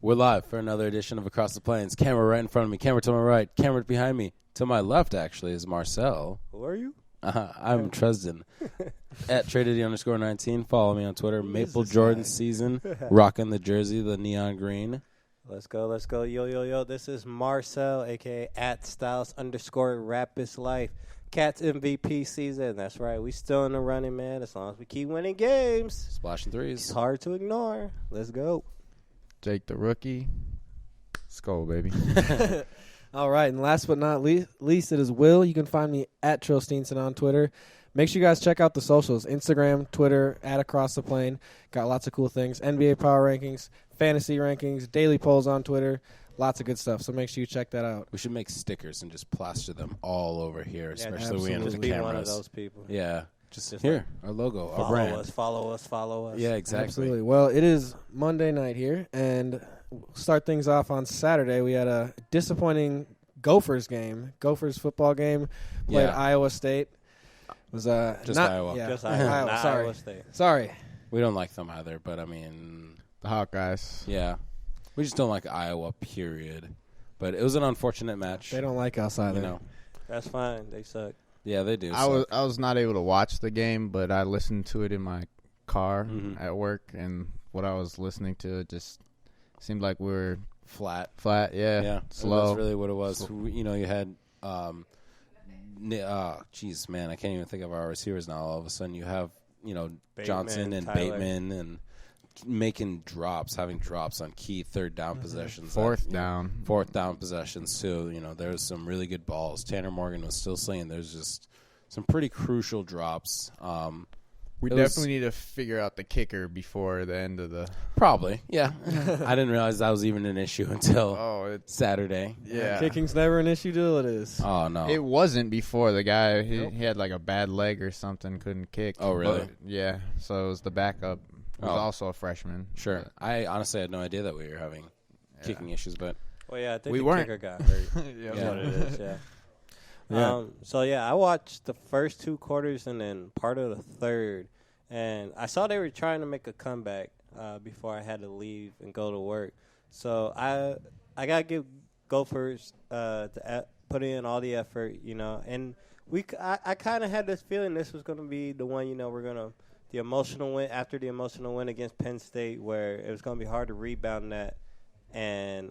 We're live for another edition of Across the Plains. Camera right in front of me, camera to my right, camera behind me. To my left, actually, is Marcell. Who are you? I'm Tresdon. At Tradedy_19. Follow me on Twitter. Maple Jordan season. Rocking the jersey, the neon green. Let's go. Yo. This is Marcell, a.k.a. at Styles_Rapist Life. Cats MVP season. That's right. We still in the running, man, as long as we keep winning games. Splashing threes. It's hard to ignore. Let's go. Jake the rookie. Let's go, baby. All right, and last but not least, it is Will. You can find me at Trill Steenson on Twitter. Make sure you guys check out the socials, Instagram, Twitter, at Across the Plane. Got lots of cool things, NBA power rankings, fantasy rankings, daily polls on Twitter, lots of good stuff. So make sure you check that out. We should make stickers and just plaster them all over here, especially we with the be cameras. one of those people. Yeah. Just here, our logo, our brand. Follow us. Yeah, exactly. Absolutely. Well, it is Monday night here, and we'll start things off on Saturday. We had a disappointing Gophers game. Gophers football game. Played Iowa State. It was just Iowa. Yeah, just Iowa. Sorry. Iowa State. Sorry. We don't like them either, but I mean, The Hawkeyes. yeah, we just don't like Iowa. Period. But it was an unfortunate match. They don't like us either. You know. That's fine. They suck. Yeah, they do. I was not able to watch the game, but I listened to it in my car at work, and what I was listening to it just seemed like we were flat. Yeah, slow. That's really what it was. You know, you had, geez, man, I can't even think of our receivers now. All of a sudden, you have, you know, Bateman, Johnson and Tyler. Bateman and having drops on key third down possessions. Fourth down down possessions too. You know, there's some really good balls. Tanner Morgan was still saying there's just some pretty crucial drops. We definitely need to figure out the kicker before the end of the. Probably, yeah. I didn't realize that was even an issue until Saturday. Yeah, Kicking's never an issue till it is. Oh no, it wasn't before. The guy he had like a bad leg or something, couldn't kick. Oh really? But, yeah, so it was the backup. He was also a freshman. Sure. I honestly had no idea that we were having kicking issues, but Well, yeah, I think We the weren't. kicker got hurt. Yeah. That's what it is, yeah. Yeah. I watched the first two quarters and then part of the third, and I saw they were trying to make a comeback before I had to leave and go to work. So I got to give Gophers put in all the effort, you know, and I kind of had this feeling this was going to be the one, you know, we're going to the emotional win after the emotional win against Penn State, where it was going to be hard to rebound that and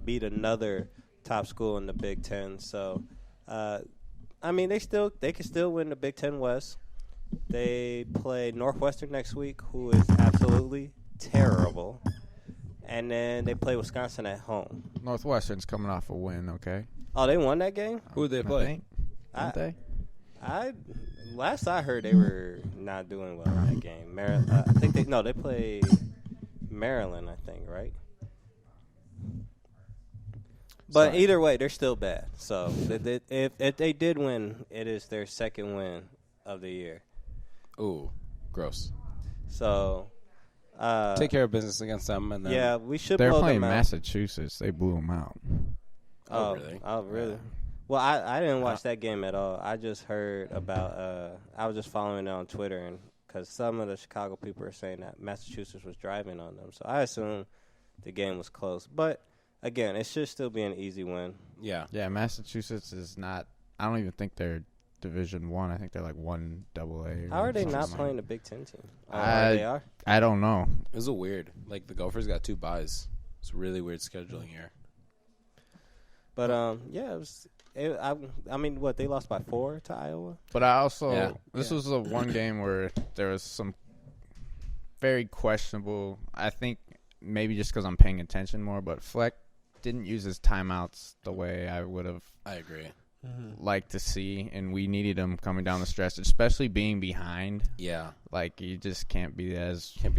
beat another top school in the Big Ten. So, I mean, they can still win the Big Ten West. They play Northwestern next week, who is absolutely terrible, and then they play Wisconsin at home. Northwestern's coming off a win. Okay. Oh, they won that game? who did they play? Didn't they? Last I heard, they were not doing well in that game. I think they played Maryland, I think, right? But either way, they're still bad. So if they did win, it is their second win of the year. Ooh, gross. So Take care of business against them, and then we should. They're blow playing them out. Massachusetts. They blew them out. Oh, really? Oh, really? Yeah. Well, I didn't watch that game at all. I just heard about. I was just following it on Twitter, and because some of the Chicago people are saying that Massachusetts was driving on them, so I assume the game was close. But again, it should still be an easy win. Yeah. Massachusetts is not. I don't even think they're Division I. I think they're like 1AA. How are they not playing the Big Ten team? They are. I don't know. It was a weird. Like the Gophers got 2 byes. It's a really weird scheduling year. But it was. I mean, what, they lost by 4 to Iowa? But I also this was the one game where there was some very questionable. I think maybe just because I'm paying attention more, but Fleck didn't use his timeouts the way I would have. I agree. Liked to see, and we needed him coming down the stretch, especially being behind. Yeah, like you just can't be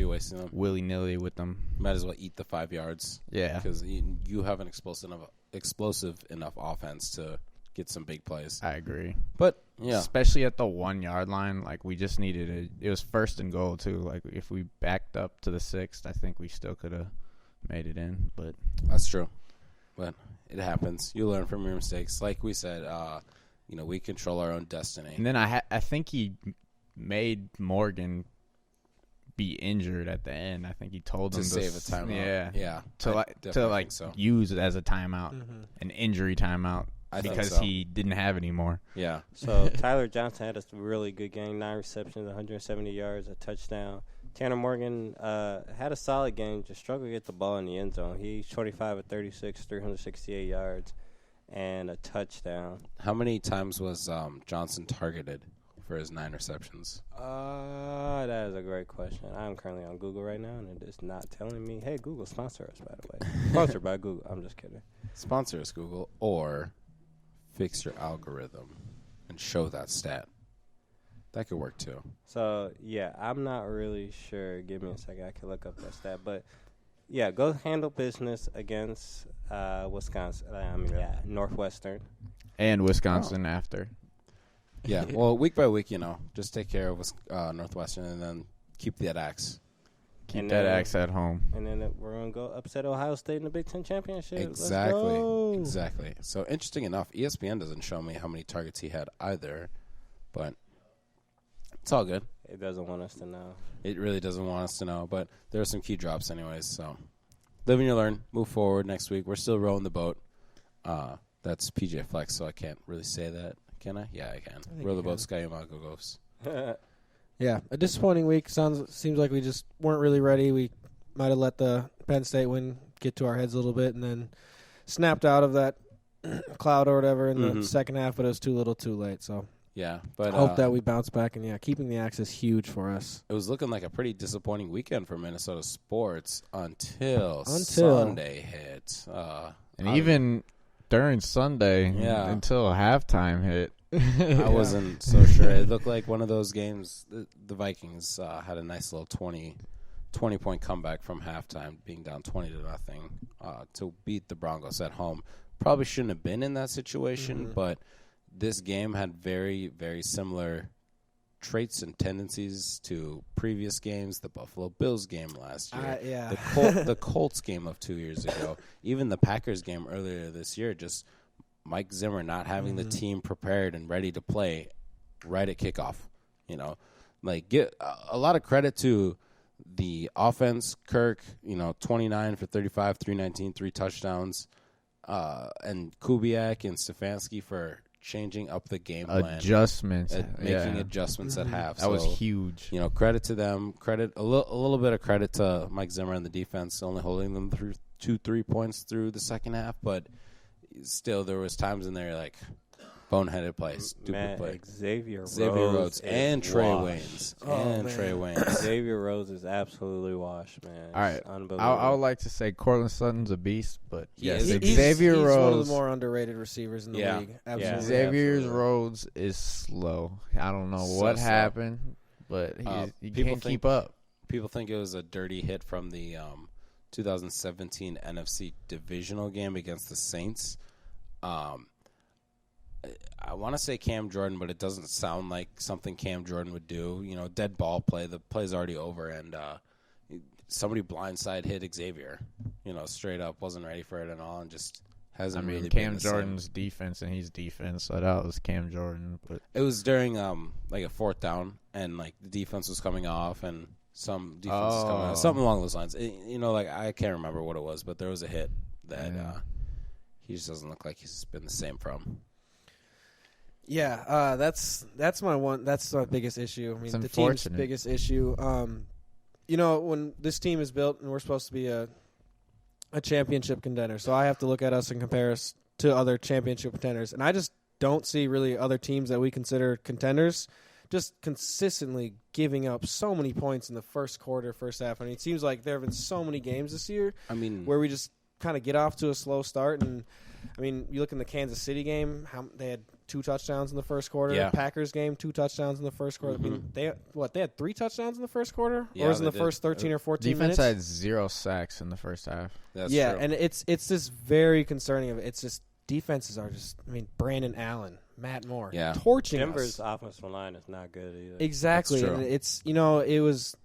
wasting them willy nilly with them. Might as well eat the 5 yards. Yeah, because you have an explosive enough offense to get some big plays. I agree, but yeah, especially at the 1 yard line, like we just needed it was first and goal too. Like if we backed up to the 6th, I think we still could have made it in. But that's true. But it happens. You learn from your mistakes. Like we said, we control our own destiny. And then I think he made Morgan be injured at the end. I think he told to them save a timeout. Yeah. To use it as a timeout, an injury timeout, because he didn't have any more. Yeah. So Tyler Johnson had a really good game, 9 receptions, 170 yards, a touchdown. Tanner Morgan had a solid game, just struggled to get the ball in the end zone. He's 25 of 36, 368 yards, and a touchdown. How many times was Johnson targeted for his 9 receptions? That is a great question. I'm currently on Google right now, and it is not telling me. Hey, Google, sponsor us, by the way. Sponsored by Google. I'm just kidding. Sponsor us, Google, or fix your algorithm and show that stat. That could work, too. So, yeah, I'm not really sure. Give me a second. I can look up that stat. But, yeah, go handle business against Wisconsin. Northwestern. And Wisconsin after. Yeah, well, week by week, just take care of Northwestern and then keep that axe. Keep that axe at home. And then we're going to go upset Ohio State in the Big Ten Championship. Exactly. So, interesting enough, ESPN doesn't show me how many targets he had either, but it's all good. It doesn't want us to know. It really doesn't want us to know, but there are some key drops anyways. So, live and you learn. Move forward next week. We're still rowing the boat. That's PJ Flex, so I can't really say that. Can I? Yeah, I can. Row the boat, Sky Yamago Gophers. Yeah, a disappointing week. Seems like we just weren't really ready. We might have let the Penn State win get to our heads a little bit and then snapped out of that cloud or whatever in the second half, but it was too little too late. So yeah, but I hope that we bounce back. And, keeping the axe is huge for us. It was looking like a pretty disappointing weekend for Minnesota sports until Sunday hit. And even during Sunday, until halftime hit. I wasn't so sure. It looked like one of those games. The Vikings had a nice little 20-point comeback from halftime, being down 20-0 to beat the Broncos at home. Probably shouldn't have been in that situation, but this game had very, very similar traits and tendencies to previous games. The Buffalo Bills game last year, the Colts game of 2 years ago, even the Packers game earlier this year. Just Mike Zimmer not having the team prepared and ready to play right at kickoff. Get a lot of credit to the offense. Kirk, 29 for 35, 319, 3 touchdowns, and Kubiak and Stefanski for changing up the game plan. Adjustments. Making adjustments at half. That was huge. Credit to them. A little bit of credit to Mike Zimmer and the defense, only holding them through 2-3 points through the second half. But still, there was times in there like boneheaded play, stupid play. Xavier Rhodes and Trey Waynes. Trey Waynes. Xavier Rhodes is absolutely washed, man. All right. Unbelievable. I would like to say Cortland Sutton's a beast, but yes, Xavier Rhodes. He's one of the more underrated receivers in the league. Absolutely. Xavier Rhodes is slow. I don't know what happened, but he can't keep up. People think it was a dirty hit from the 2017 NFC divisional game against the Saints. I want to say Cam Jordan, but it doesn't sound like something Cam Jordan would do. Dead ball play. The play's already over, and somebody blindside hit Xavier. Straight up, wasn't ready for it at all, and just hasn't really been Cam Jordan's defense, and he's defense, so that was Cam Jordan. But it was during like a 4th down, and like the defense was coming off, and some defense was coming off, something along those lines. I can't remember what it was, but there was a hit that he just doesn't look like he's been the same from. Yeah, that's my one. That's my biggest issue. I mean, the team's biggest issue. When this team is built and we're supposed to be a championship contender, so I have to look at us and compare us to other championship contenders, and I just don't see really other teams that we consider contenders just consistently giving up so many points in the first quarter, first half. I mean, it seems like there have been so many games this year. Where we just kind of get off to a slow start, and you look in the Kansas City game, they had 2 touchdowns in the first quarter. Yeah. The Packers game, 2 touchdowns in the first quarter. They had 3 touchdowns in the first quarter? Yeah, or was it in the first 13 or 14 minutes? Defense had 0 sacks in the first half. That's true. And it's just very concerning. It's just defenses are just, Brandon Allen, Matt Moore, torching Denver's us. offensive line is not good either. Exactly. That's true. And it's, it was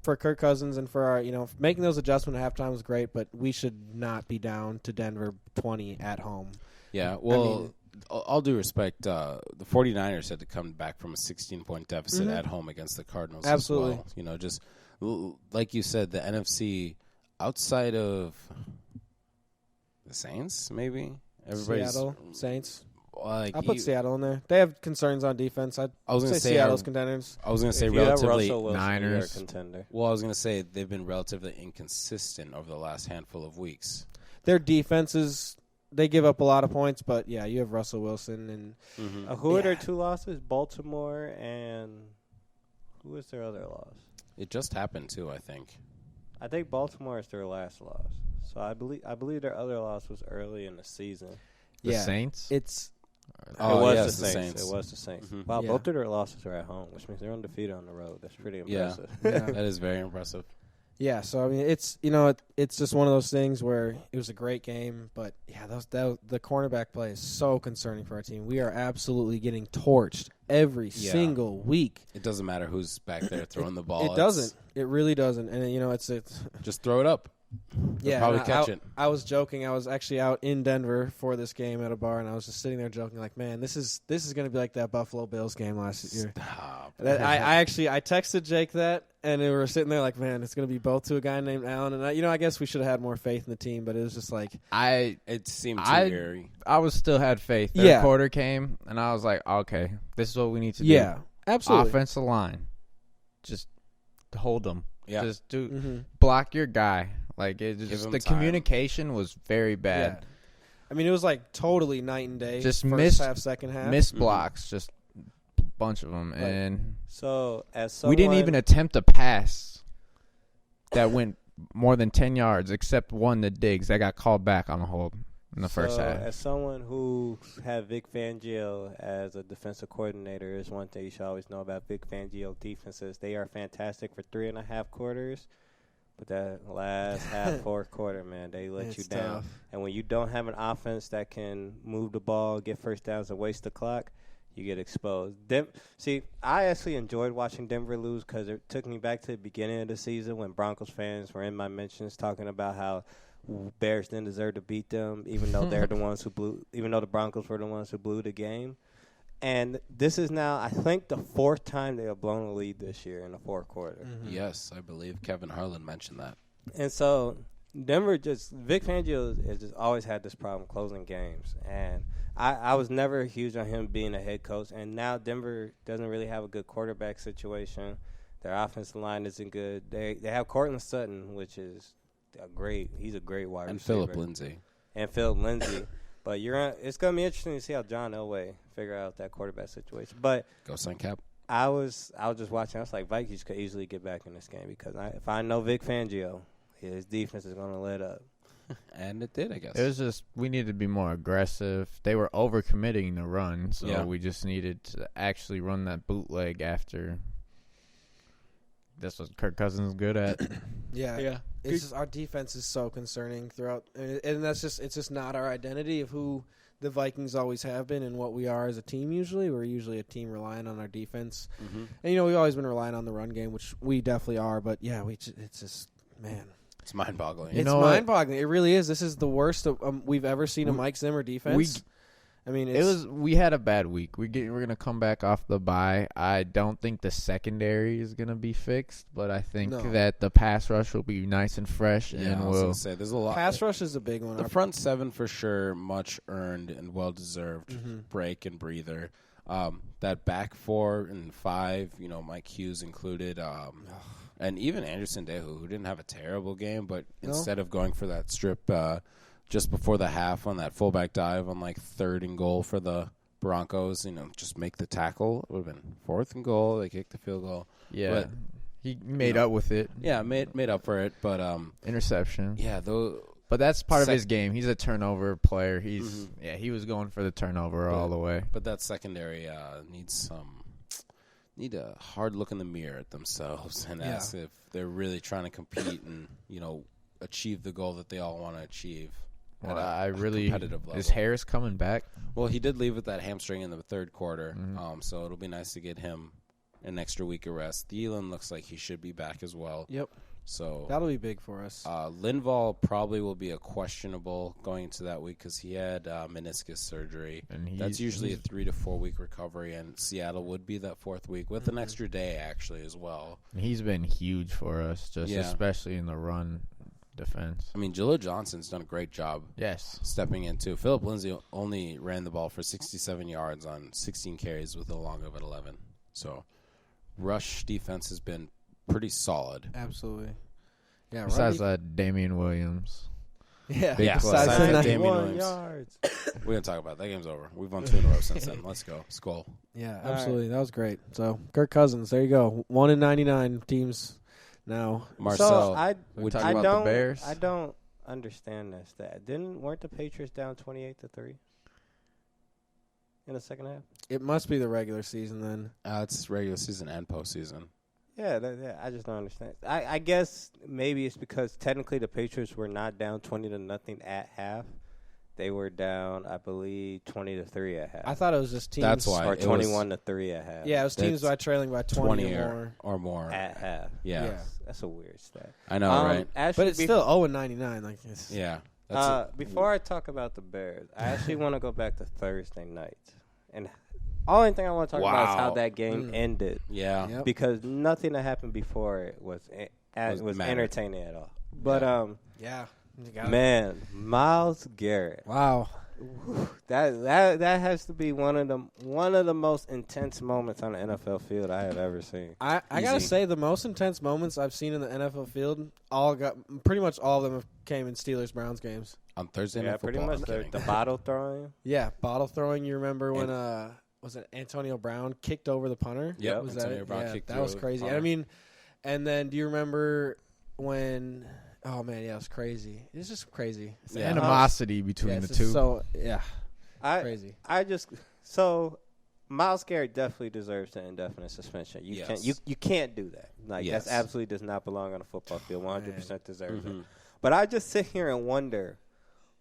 for Kirk Cousins and for our, making those adjustments at halftime was great, but we should not be down to Denver 20 at home. Yeah, well, all due respect, the 49ers had to come back from a 16-point deficit at home against the Cardinals Absolutely. as well. Just like you said, the NFC outside of the Saints, maybe Seattle Saints. Like I'll put Seattle in there. They have concerns on defense. I was going to say Seattle's contenders. I was going to say If you have relatively Russell Wilson, Niners. you're a contender. Well, I was going to say they've been relatively inconsistent over the last handful of weeks. Their defenses, they give up a lot of points, but yeah, you have Russell Wilson and Who are their two losses? Baltimore and who is their other loss? It just happened too, I think. I think Baltimore is their last loss. So I believe their other loss was early in the season. The Saints? It's It was yes, the Saints. It was the Saints. Mm-hmm. Wow, Yeah. both of their losses are at home, which means they're undefeated on the road. That's pretty Yeah. impressive. That is very impressive. yeah. So I mean, it's it's just one of those things where it was a great game, but yeah, the cornerback play is so concerning for our team. We are absolutely getting torched every single week. It doesn't matter who's back there throwing the ball. It doesn't. It really doesn't. And it's Just throw it up. yeah. probably and catch it. I was joking. I was actually out in Denver for this game at a bar, and I was just sitting there joking, like, man, this is going to be like that Buffalo Bills game last year. Stop. I texted Jake that, and we were sitting there like, man, it's going to be both to a guy named Allen, and I guess we should have had more faith in the team, but it was just like It seemed too eerie. I was still had faith. Third quarter came, and I was like, okay, this is what we need to do. Yeah, absolutely. Offensive line, just hold them. Yeah. Just do Mm-hmm. block your guy. Like Give the him time. communication was very bad. Yeah. I mean, it was like totally night and day. Just first missed- half, second half. Missed blocks, just a bunch of them, and So as someone, we didn't even attempt a pass that went more than 10 yards, except one to Diggs that got called back on a hold in the first half. As someone who had Vic Fangio as a defensive coordinator, is one thing you should always know about Vic Fangio defenses. They are fantastic for 3.5 quarters, but that last half, fourth quarter, man, they let you It's down. tough. And when you don't have an offense that can move the ball, get first downs, and waste the clock, you get exposed. See, I actually enjoyed watching Denver lose because it took me back to the beginning of the season when Broncos fans were in my mentions talking about how Bears didn't deserve to beat them, even though they're the ones who blew. Even though the Broncos were the ones who blew the game, and this is now, I think, the fourth time they have blown a lead this year in the fourth quarter. Mm-hmm. Yes, I believe Kevin Harlan mentioned that. And so Denver Vic Fangio has just always had this problem closing games, and I was never huge on him being a head coach. And now Denver doesn't really have a good quarterback situation. Their offensive line isn't good. They have Cortland Sutton, which is he's a great wide And receiver. Philip Lindsay. And Philip Lindsay. But it's going to be interesting to see how John Elway figure out that quarterback situation. But Go Sun Cap. I was just watching. I was like, Vikings could easily get back in this game because if I know Vic Fangio, his defense is going to let up. And it did, I guess. It was just we needed to be more aggressive. They were overcommitting the run, so Yeah. we just needed to actually run that bootleg after. That's what Kirk Cousins is good at. Yeah. It's just our defense is so concerning throughout, and it's just not our identity of who the Vikings always have been and what we are as a team. Usually, we're usually a team relying on our defense, Mm-hmm. and we've always been relying on the run game, which we definitely are. But yeah, it's just man, It's mind-boggling. You it's know what? mind-boggling. It really is. This is the worst we've ever seen a Mike Zimmer defense. I mean, We had a bad week. We're gonna come back off the bye. I don't think the secondary is gonna be fixed, but I think No. that the pass rush will be nice and fresh, Yeah, and I was we'll going to say, there's a lot. pass rush is a big one. The front seven for sure, much earned and well-deserved Mhm. break and breather. That back 4 and 5, Mike Hughes included, and even Anderson Dehu, who didn't have a terrible game, but No. instead of going for that strip just before the half on that fullback dive on like 3rd and goal for the Broncos, just make the tackle. It would have been 4th and goal. They kicked the field goal. yeah. But, He made up with it. Yeah, made up for it, but Interception. yeah, though. But that's part of his game. He's a turnover player. Mhm. He was going for the turnover all the way. But that secondary need a hard look in the mirror at themselves and ask if they're really trying to compete and achieve the goal that they all want to achieve. Well, at a competitive level. Is Harris coming back? Well, he did leave with that hamstring in the 3rd quarter, Mhm. so it'll be nice to get him an extra week of rest. Thielen looks like he should be back as well. Yep. So That'll be big for us. Linval probably will be a questionable going into that week because he had meniscus surgery. And That's usually a 3 to 4 week recovery, and Seattle would be that 4th week with an extra day actually as well. He's been huge for us, especially in the run defense. I mean, Jaleel Johnson's done a great job. Yes, stepping in too. Philip Lindsay only ran the ball for 67 yards on 16 carries with a long of 11. So rush defense has been pretty solid. Absolutely. Yeah. Besides Damian Williams. Yeah. Besides Besides Damian 91 Williams. yards. We're going to talk about it. That game's over. We've won 2 in a row since then. Let's go. Skull. Yeah, All absolutely. That was great. So, Kirk Cousins, there you go. 1 in 99 teams now. Marcell. So We talk I about don't, the Bears. I don't understand that stat. Weren't the Patriots down 28-3 in the second half? It must be the regular season then. It's regular season and postseason. Yeah, I just don't understand. I guess maybe it's because technically the Patriots were not down 20-0 at half. They were down, I believe, 20-3 at half. I thought it was just teams. That's why. Or it was 21-3 at half. Yeah, it was teams That's by trailing by 20 or more. At half. Yeah. That's a weird stat. I know, right? Actually, But it's still 0 in 99. Like it's, Yeah. Before I talk about the Bears, I actually want to go back to Thursday night. And only thing I want to talk about is how that game ended. Yeah. Yep. Because nothing that happened before it was entertaining at all. But yeah. You got it. man, Myles Garrett. Wow. That has to be one of the most intense moments on the NFL field I have ever seen. I gotta say the most intense moments I've seen in the NFL field pretty much all of them came in Steelers Browns games. On Thursday Yeah, night pretty football. much the bottle throwing. Yeah, bottle throwing. You remember when was it Antonio Brown kicked over the punter? Yep, was Antonio that it? Brown Yeah, kicked that was over the crazy. punter. I mean, and then do you remember when? Oh man, yeah, it was crazy. It's just crazy. It's Yeah. Animosity between yeah, the it's two. just so yeah, crazy. Myles Garrett definitely deserves an indefinite suspension. You can't do that. Like Yes. that absolutely does not belong on a football field. 100% deserves Mm-hmm. it. But I just sit here and wonder,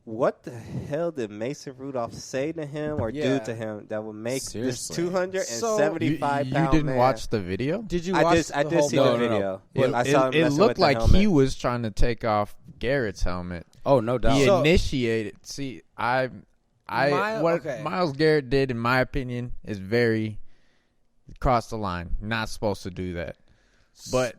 what the hell did Mason Rudolph say to him or do to him that would make this Seriously. 275 you pound didn't man? watch the video? Did you watch? I the did whole see game? the video. But I saw him it messing looked with the like helmet. he was trying to take off Garrett's helmet. Oh, no doubt. He So- initiated. See, what Myles Garrett did, in my opinion, is very crossed the line. Not supposed to do that. But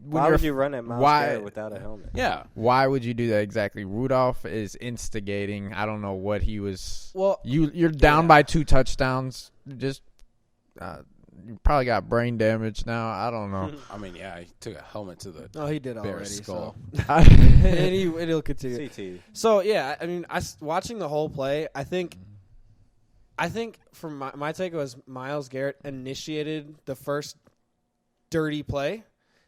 Why would you run at Myles Garrett without a helmet? Yeah. Why would you do that exactly? Rudolph is instigating. I don't know what he was. Well, You're down by 2 touchdowns. Just you probably got brain damage now. I don't know. I mean, yeah, he took a helmet to the no, he did Bear already. skull. So. and he'll continue. CT. So yeah, I mean, watching the whole play, I think from my take was Myles Garrett initiated the first dirty play.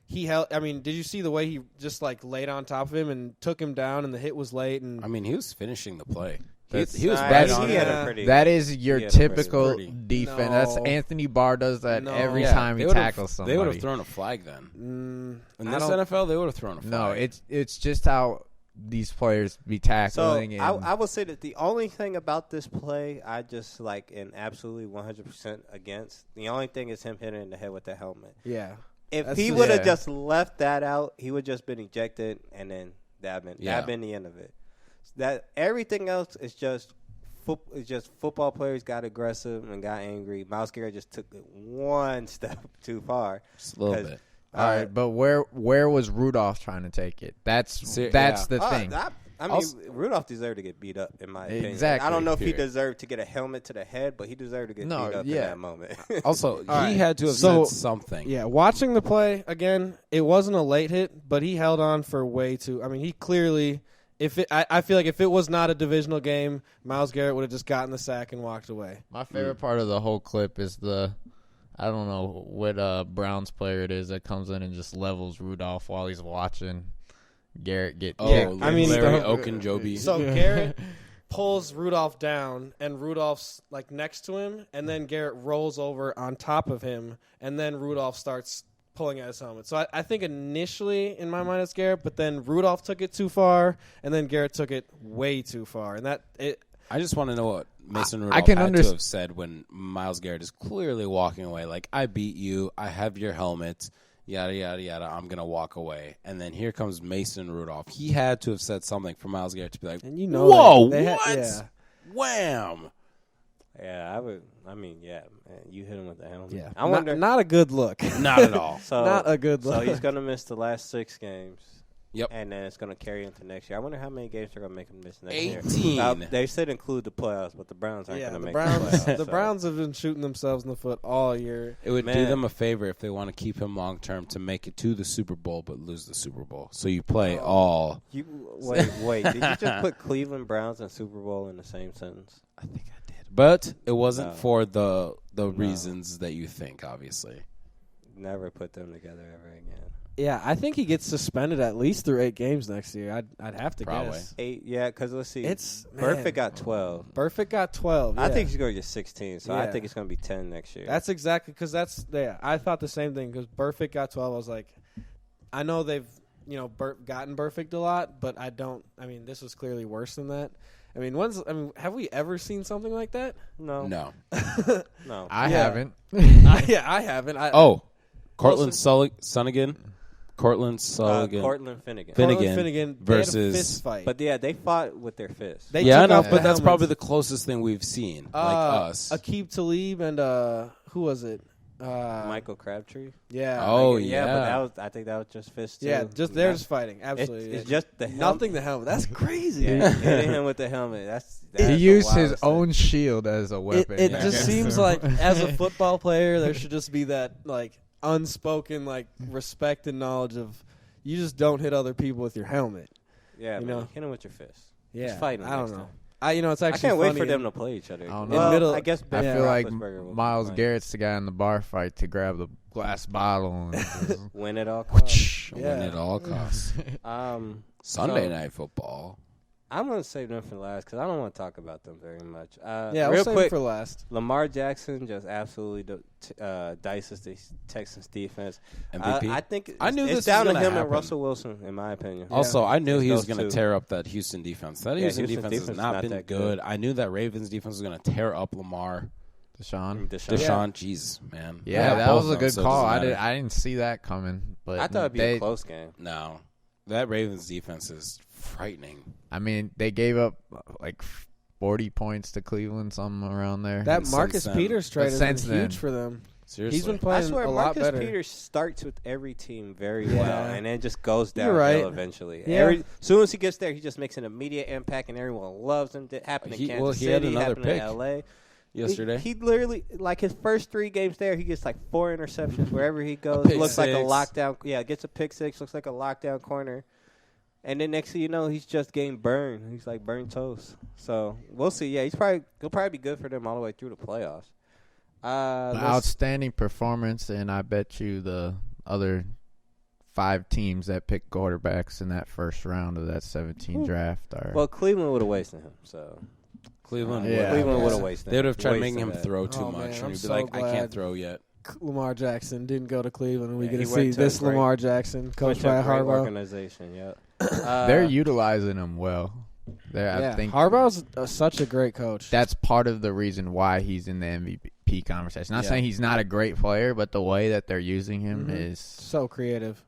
He held. I mean, did you see the way he just like laid on top of him and took him down, and the hit was late? And I mean, he was finishing the play. He That's- was Nah, right he on had it. a pretty- That is your He had a typical pretty- defense. No. That's Anthony Barr does that No. every Yeah, time he They would've- tackles somebody. They would have thrown a flag then. In I this don't- NFL, they would have thrown a flag. No, it's just how these players be So tackling. I will say that the only thing about this play I just like and absolutely 100% against, the only thing is him hitting in the head with the helmet. yeah, If That's he just- would have yeah. just left that out, he would just been ejected, and then that been the end of it. That everything else is just football players got aggressive and got angry. Myles Garrett just took it one step too far. Just a little bit. All right, but where was Rudolph trying to take it? That's the thing. I mean, Rudolph deserved to get beat up, in my opinion. Exactly. I don't know if he Period. deserved to get a helmet to the head, but he deserved to get beat up in that moment. Also, right. he had to have So- said something. yeah. Watching the play again, it wasn't a late hit, but he held on for way too. I mean, he clearly. I feel like if it was not a divisional game, Myles Garrett would have just gotten the sack and walked away. My favorite part of the whole clip is I don't know what Browns player it is that comes in and just levels Rudolph while he's watching Garrett get Oh, kicked. I mean, Larry the- Okunjobi. So Garrett pulls Rudolph down, and Rudolph's like next to him, and then Garrett rolls over on top of him, and then Rudolph starts pulling at his helmet. So I think initially in my mind it's Garrett, but then Rudolph took it too far, and then Garrett took it way too far, and I just want to know what Mason I Rudolph can had to underst- have said when Myles Garrett is clearly walking away. Like, I beat you. I have your helmet. yada, yada, yada, I'm going to walk away. And then here comes Mason Rudolph. He had to have said something for Myles Garrett to be like, And you know, whoa, they what? yeah. Wham! Yeah, I would. I mean, yeah, man, you hit him with the helmet. Yeah. I wonder. Not a good look. Not at all. So Not a good look. So he's gonna miss the last 6 games. Yep. And then it's gonna carry into next year. I wonder how many games they're gonna make him miss next 18. year. They said include the playoffs, but the Browns aren't gonna the make Browns. the playoffs. The so. Browns have been shooting themselves in the foot all year. It would do Man. them a favor if they want to keep him long term to make it to the Super Bowl but lose the Super Bowl. So you play all. Wait. Did you just put Cleveland Browns and Super Bowl in the same sentence? I think I did. But it wasn't No. for the reasons that you think, obviously. Never put them together ever again. Yeah, I think he gets suspended at least through 8 games next year. I'd have to Probably. guess. 8, yeah, because let's see. It's Burfict got 12. Burfict got 12. I yeah. think he's going to get 16, so I Yeah. think it's going to be 10 next year. That's exactly because I thought the same thing because Burfict got 12. I was like, I know they've gotten Burfict a lot, but I mean, this was clearly worse than that. I mean, have we ever seen something like that? no. No. No. I Yeah. haven't. I haven't. Cortland Sunnigan. Cortland Sullivan. Cortland Finnegan. Finnegan versus- they had a fist fight. But yeah, they fought with their fists. They Yeah, I took know, off but the that's helmets. probably the closest thing we've seen, like us. Aqib Talib and who was it? Michael Crabtree. Yeah. Oh, yeah, but yeah. I think that was just fists too. Yeah, they're just fighting. It's, Absolutely. it's just the helmet. nothing the helmet. That's crazy. Yeah, hitting him with the helmet. That's He the used his wildest thing. own shield as a weapon. It I just guess. seems like as a football player, there should just be that like unspoken like respect and knowledge of you just don't hit other people with your helmet. Yeah, you man, know? hit him with your fist. Yeah, Just fight him I don't next know. time. It's I actually can't wait funny for them and- to play each other. I don't Well, know. middle- I guess I Ben feel like Roethlisberger will Myles play. Garrett's the guy in the bar fight to grab the glass bottle and just Win at all costs. Win Yeah. at all costs. Sunday So- night football. I'm going to save them for last because I don't want to talk about them very much. Yeah, real we'll save quick, it for last. Lamar Jackson just absolutely dices the Texans defense. MVP. I think I knew it's this was down to gonna him and happen. Russell Wilson, in my opinion. Also, I knew It's he was those going to two. tear up that Houston defense. That Yeah, Houston Houston defense has defense is not not been that good. good. I knew that Ravens defense was going to tear up Lamar. Deshaun. Deshaun, jeez, man. Yeah, that both was of a them, good so it call. doesn't I matter. didn't see that coming. But I thought it'd be they, a close game. No, that Ravens defense is frightening. I mean, they gave up like 40 points to Cleveland, something around there. That And Marcus since then- Peters trade but has been since then- huge for them. Seriously, He's been I playing swear, a lot Marcus better. Peters starts with every team very Yeah. well, and then just goes You're downhill right. eventually. Yeah. As soon as he gets there, he just makes an immediate impact, and everyone loves him. That happened in Kansas he had City, another happened pick in L.A. yesterday. He literally, like his first 3 games there, he gets like 4 interceptions wherever he goes. pick Looks like a six. lockdown. Yeah, gets a pick 6. Looks like a lockdown corner. And then next thing you know, he's just getting burned. He's like burnt toast. So we'll see. Yeah, he'll probably be good for them all the way through the playoffs. Outstanding performance, and I bet you the other 5 teams that picked quarterbacks in that first round of that 17 draft are. Well, Cleveland would have wasted him. So Cleveland, Yeah. Cleveland would Yeah. have wasted him. they would have tried Wasted making him that. throw too Oh, much, man, and I'm he'd be so like, "I glad. can't throw yet." Lamar Jackson didn't go to Cleveland, and we Yeah, get he to went see to a this great- Lamar Jackson Went coached to a by great Harbaugh. organization. Yeah, They're utilizing him well. Yeah, I think Harbaugh's such a great coach. that's part of the reason why he's in the MVP conversation. Not Yeah. saying he's not a great player, but the way that they're using him Mhm. is So creative.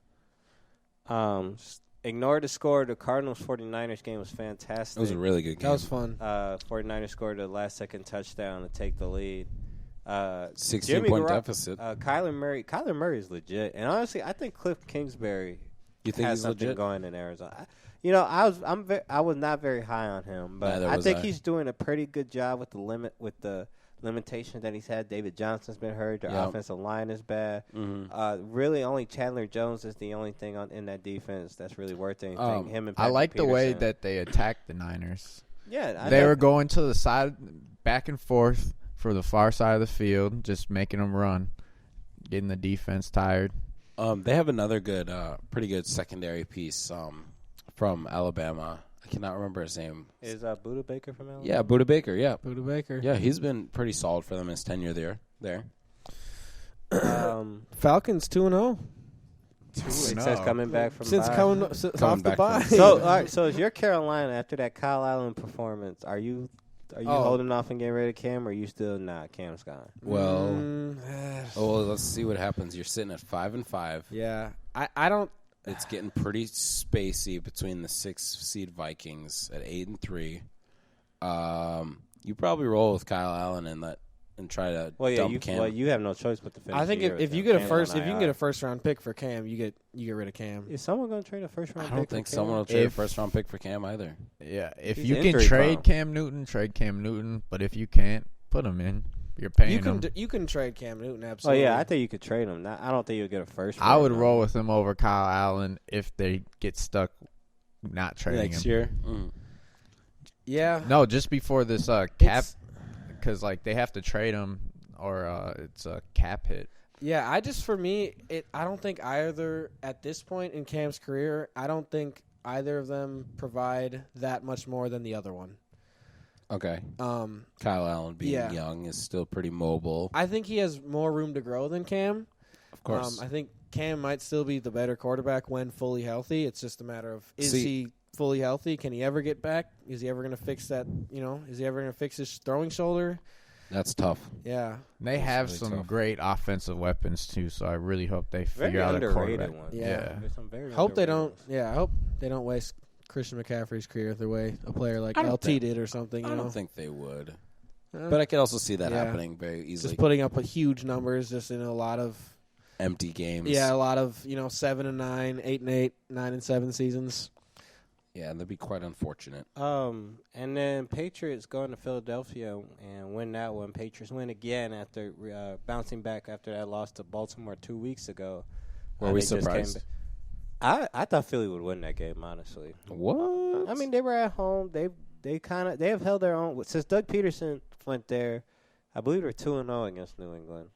Ignore the score. The Cardinals-49ers game was fantastic. It was a really good game. That was fun. 49ers scored a last-second touchdown to take the lead. 16-point Garoppolo- deficit. Kyler Murray is legit, and honestly, I think Cliff Kingsbury You think has he's something legit? going in Arizona. I was not very high on him, but Neither I was think I. he's doing a pretty good job with the limitation that he's had. David Johnson's been hurt. Their Yep. offensive line is bad. Mm-hmm. Really, only Chandler Jones is the only thing in that defense that's really worth anything. Him and I Patrick like the way Peterson. that they attacked the Niners. Yeah, They were going to the side, back and forth for the far side of the field, just making them run, getting the defense tired. They have another good, pretty good secondary piece from Alabama. I cannot remember his name. Is Buda Baker from Alabama? Yeah, Buda Baker. Yeah, Buda Baker. yeah, he's been pretty solid for them his tenure there. Falcons 2-0 It says coming back from since bye. coming Coming off the back bye. from- So, all right. So, if you're Carolina after that Kyle Allen performance, are you Are you holding off and getting rid of Cam, or are you still not? Cam's gone. Well, let's see what happens. You're sitting at 5-5. Yeah, I don't. It's getting pretty spacey between the 6 seed Vikings at 8-3. You probably roll with Kyle Allen and try to dump Cam. Well, you have no choice but to finish. I think if you get a first, if you can get a first round pick for Cam, you get rid of Cam. Is someone going to trade a first round? I don't think someone will trade a first round pick for Cam either. Yeah, if He's you can injury-prone. trade Cam Newton. But if you can't, put him in. You're paying him. You can trade Cam Newton, Oh absolutely. yeah, I think you could trade him. I don't think you'll get a first. I would roll with him over Kyle Allen if they get stuck not trading Next him. year. Yeah. No, just before this cap, because like they have to trade him or it's a cap hit. Yeah, I don't think either at this point in Cam's career, I don't think either of them provide that much more than the other one. Okay. Kyle Allen being young is still pretty mobile. I think he has more room to grow than Cam. Of course. I think Cam might still be the better quarterback when fully healthy. It's just a matter of is he fully healthy? Can he ever get back? Is he ever going to fix that? Is he ever going to fix his throwing shoulder? That's tough. Yeah. They have really some tough. great offensive weapons too, so I really hope they very figure out a underrated quarterback. one. Yeah. There's some very Hope they underrated don't. ones. Yeah, I hope they don't waste Christian McCaffrey's career the way a player like I don't LT think- did or something. I don't think they would. Uh, But I could also see that yeah. happening very easily. just putting up a huge numbers just in a lot of Empty games. a lot of 7-9, 8-8, 9-7 seasons. Yeah, and that'd be quite unfortunate. And then Patriots going to Philadelphia and win that one. Patriots win again after bouncing back after that loss to Baltimore 2 weeks ago. Were we They just came surprised? back. I thought Philly would win that game, honestly. What? I mean, they were at home. They have held their own since Doug Peterson went there. I believe they're 2-0 against New England.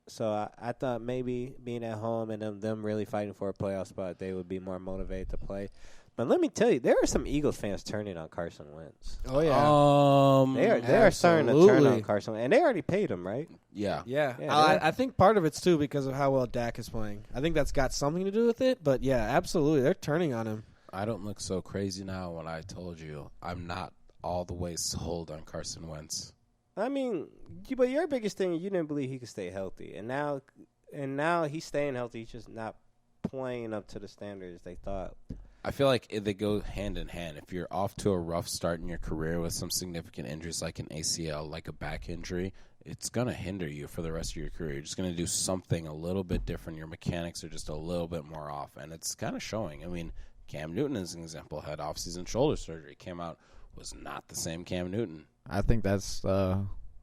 So I thought maybe being at home and them really fighting for a playoff spot, they would be more motivated to play. But let me tell you, there are some Eagles fans turning on Carson Wentz. Oh yeah. They are starting to turn absolutely. on Carson Wentz, and they already paid him, right? Yeah. Yeah, Yeah, I think part of it's too because of how well Dak is playing. I think that's got something to do with it. But yeah, absolutely, they're turning on him. I don't look so crazy now when I told you I'm not all the way sold on Carson Wentz. I mean, but your biggest thing, you didn't believe he could stay healthy, and now he's staying healthy. He's just not playing up to the standards they thought. I feel like they go hand in hand. If you're off to a rough start in your career with some significant injuries like an ACL, like a back injury, it's going to hinder you for the rest of your career. You're just going to do something a little bit different. Your mechanics are just a little bit more off, and it's kind of showing. I mean, Cam Newton, as an example, had off-season shoulder surgery. Came out, was not the same Cam Newton. I think that's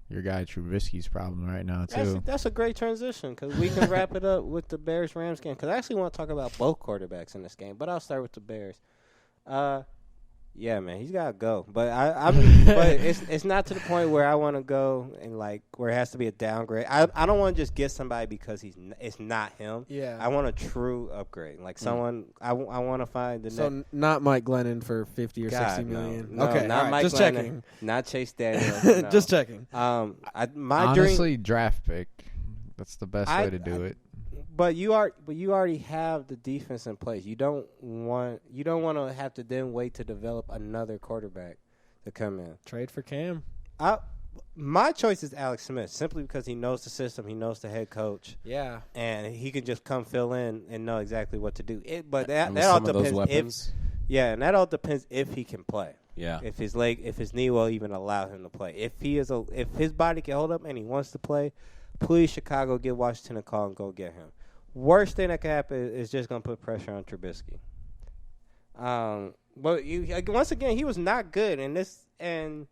your guy Trubisky's problem right now too. That's a great transition because we can wrap it up with the Bears-Rams game. Because I actually want to talk about both quarterbacks in this game, but I'll start with the Bears. Yeah, man, he's got to go. But but it's not to the point where I want to go and like where it has to be a downgrade. I don't want to just get somebody because it's not him. Yeah, I want a true upgrade, like someone. I want to find the so not Mike Glennon for 50 or 60 million. No, okay, not all right, Mike just Glennon, checking. not Chase Daniels. No. Just checking. My Honestly, dream. draft pick. That's the best way to do it. But you already have the defense in place. You don't want to have to then wait to develop another quarterback to come in. Trade for Cam. My choice is Alex Smith simply because he knows the system, he knows the head coach, Yeah, and he can just come fill in and know exactly what to do. But that And with all some of those depends weapons, and that all depends if he can play. yeah. If his knee will even allow him to play. If his body can hold up and he wants to play, please Chicago get Washington a call and go get him. Worst thing that could happen is just going to put pressure on Trubisky. But once again, he was not good. And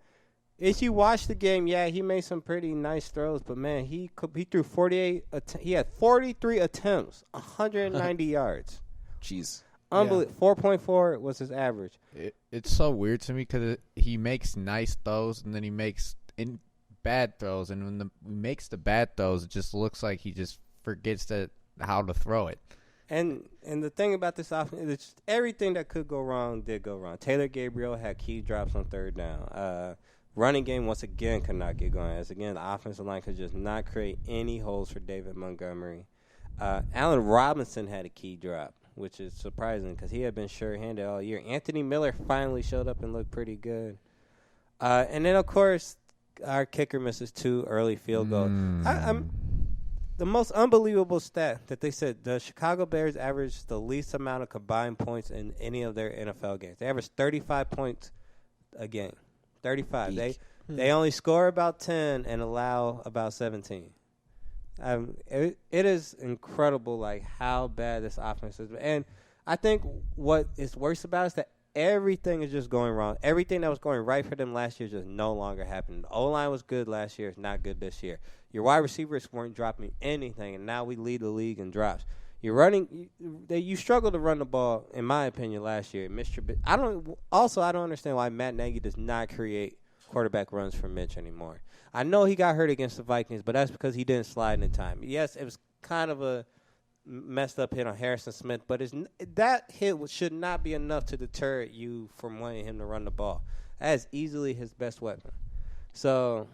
if you watch the game, yeah, he made some pretty nice throws. But, man, he threw 48. He had 43 attempts, 190 yards. Jeez. Unbelievable. 4.4 was his average. It's so weird to me because he makes nice throws and then he makes bad throws. And when he makes the bad throws, it just looks like he just forgets how to throw it. And the thing about this offense is just everything that could go wrong did go wrong. Taylor Gabriel had key drops on third down. Running game, once again, could not get going. As again, the offensive line could just not create any holes for David Montgomery. Allen Robinson had a key drop, which is surprising because he had been sure-handed all year. Anthony Miller finally showed up and looked pretty good. And then, of course, our kicker misses 2 early field goals. I'm the most unbelievable stat that they said the Chicago Bears averaged the least amount of combined points in any of their NFL games. They averaged 35 points a game. 35. They only score about 10 and allow about 17. It is incredible, like, how bad this offense is. And I think what is worse about it is that everything is just going wrong. Everything that was going right for them last year just no longer happening. The O-line was good last year. It's not good this year. Your wide receivers weren't dropping anything, and now we lead the league in drops. You're running. You struggled to run the ball, in my opinion, last year. I don't understand why Matt Nagy does not create quarterback runs for Mitch anymore. I know he got hurt against the Vikings, but that's because he didn't slide in time. Yes, it was kind of a messed up hit on Harrison Smith, but that hit should not be enough to deter you from wanting him to run the ball. That is easily his best weapon. So,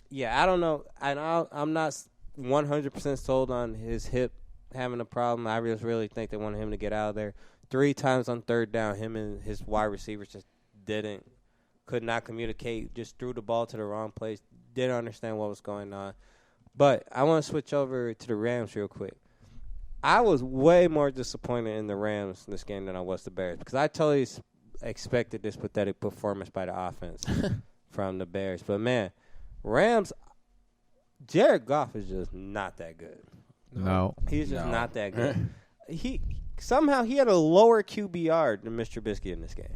yeah, I don't know. I'm not 100% sold on his hip having a problem. I just really think they wanted him to get out of there. 3 times on third down, him and his wide receivers just could not communicate, just threw the ball to the wrong place, didn't understand what was going on. But I want to switch over to the Rams real quick. I was way more disappointed in the Rams in this game than I was the Bears because I totally expected this pathetic performance by the offense from the Bears. But, man, Rams, Jared Goff is just not that good. No. He's just not that good. He had a lower QBR than Mr. Trubisky in this game.